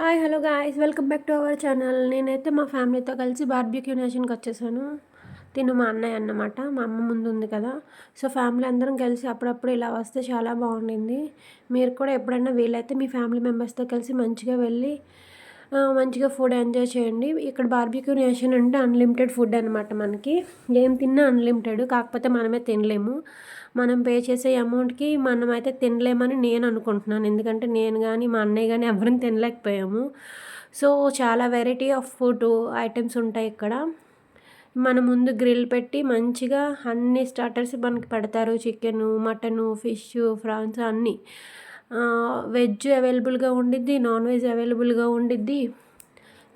Hi hello guys welcome back to our channel. నేనైతే మా ఫ్యామిలీతో కలిసి బార్బిక్యూ నేషన్కి వచ్చేసాను. తిను మా అన్నయ్య అన్నమాట. మా అమ్మ ముందు ఉంది కదా, సో ఫ్యామిలీ అందరం కలిసి అప్పుడప్పుడు ఇలా వస్తే చాలా బాగుండింది. మీరు కూడా ఎప్పుడైనా వీలైతే మీ ఫ్యామిలీ మెంబర్స్తో కలిసి మంచిగా వెళ్ళి మంచిగా ఫుడ్ ఎంజాయ్ చేయండి. ఇక్కడ బార్బిక్యూ నేషన్ అంటే అన్లిమిటెడ్ ఫుడ్ అనమాట. మనకి ఏం తిన్నా అన్లిమిటెడ్, కాకపోతే మనమే తినలేము. మనం పే చేసే అమౌంట్కి మనమైతే తినలేమని నేను అనుకుంటున్నాను. ఎందుకంటే నేను కానీ మా అన్నయ్య కానీ ఎవరం తినలేకపోయాము. సో చాలా వెరైటీ ఆఫ్ ఫుడ్ ఐటమ్స్ ఉంటాయి ఇక్కడ. మన ముందు గ్రిల్ పెట్టి మంచిగా అన్ని స్టార్టర్స్ మనకి పెడతారు. చికెను, మటను, ఫిష్, ఫ్రాన్స్ అన్నీ. వెజ్ అవైలబుల్గా ఉండిద్ది, నాన్ వెజ్ అవైలబుల్గా ఉండిద్ది.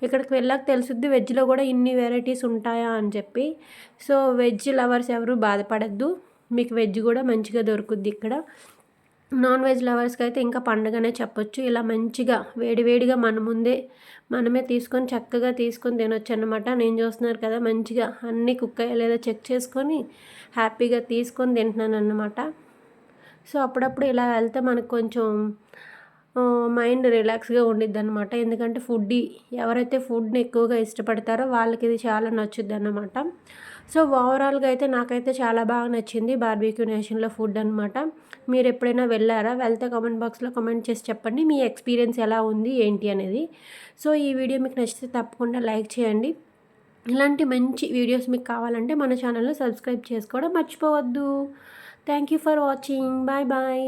ఇక్కడికి వెళ్ళాక తెలుసుద్ది వెజ్లో కూడా ఇన్ని వెరైటీస్ ఉంటాయా అని చెప్పి. సో వెజ్ లవర్స్ ఎవరు బాధపడద్దు, మీకు వెజ్ కూడా మంచిగా దొరుకుద్ది ఇక్కడ. నాన్ వెజ్ లవర్స్కి అయితే ఇంకా పండుగనే చెప్పొచ్చు. ఇలా మంచిగా వేడివేడిగా మన ముందే మనమే తీసుకొని చక్కగా తీసుకొని తినొచ్చు అన్నమాట. నేను చూస్తున్నారు కదా, మంచిగా అన్నీ కుక్ అయ్యా లేదా చెక్ చేసుకొని హ్యాపీగా తీసుకొని తింటున్నాను అన్నమాట. సో అప్పుడప్పుడు ఇలా వెళ్తే మనకు కొంచెం మైండ్ రిలాక్స్గా ఉండిద్ది అనమాట. ఎందుకంటే ఫుడ్డీ ఎవరైతే ఫుడ్ని ఎక్కువగా ఇష్టపడతారో వాళ్ళకి ఇది చాలా నచ్చుద్ది అన్నమాట. సో ఓవరాల్గా అయితే నాకైతే చాలా బాగా నచ్చింది బార్బిక్యూ నేషన్లో ఫుడ్ అనమాట. మీరు ఎప్పుడైనా వెళ్ళారా? వెళ్తే కామెంట్ బాక్స్లో కామెంట్ చేసి చెప్పండి మీ ఎక్స్పీరియన్స్ ఎలా ఉంది ఏంటి అనేది. సో ఈ వీడియో మీకు నచ్చితే తప్పకుండా లైక్ చేయండి. ఇలాంటి మంచి వీడియోస్ మీకు కావాలంటే మన ఛానల్ని సబ్స్క్రైబ్ చేసుకోవడం మర్చిపోవద్దు. Thank you for watching. Bye bye.